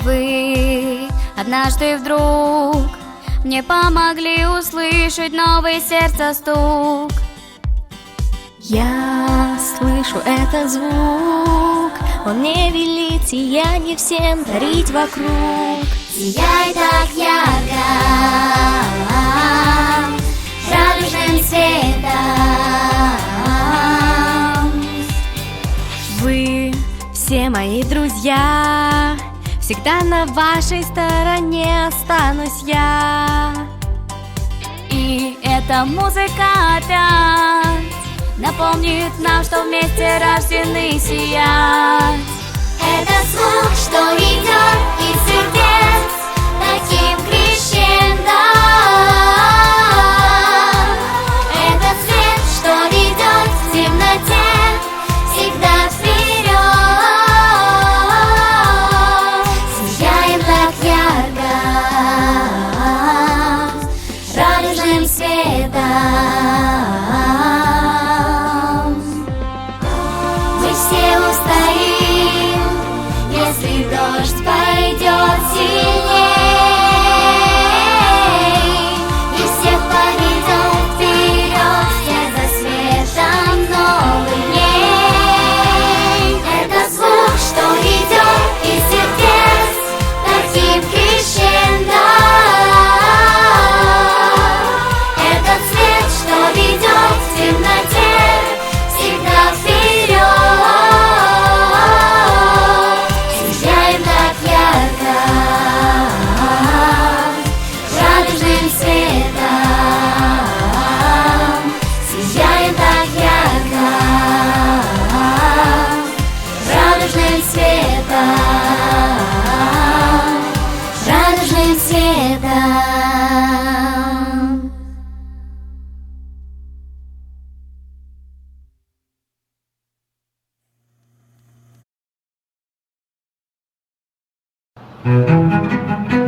Вы однажды вдруг мне помогли услышать новый сердца стук. Я слышу этот звук, он мне велит сияние всем дарить вокруг. Сияй так ярко, радужным светом. Вы все мои друзья, всегда на вашей стороне останусь я. И эта музыка опять напомнит нам, что вместе рождены сиять. Это звук, что идет из сердец таким крещендо. Это свет, что ведет в темноте всегда вперед. Сияем так ярко, радужным светом. Мы все устоим, если дождь пойдет сильней, и всех поведем вперед, вслед за светом новых дней. Это звук, что идет из сердец таким крещендо. Этот свет, что ведет в темноте всегда вперед. Сияем так ярко, радужным светом. Сияем так ярко, радужным светом. Радужным светом. Thank you.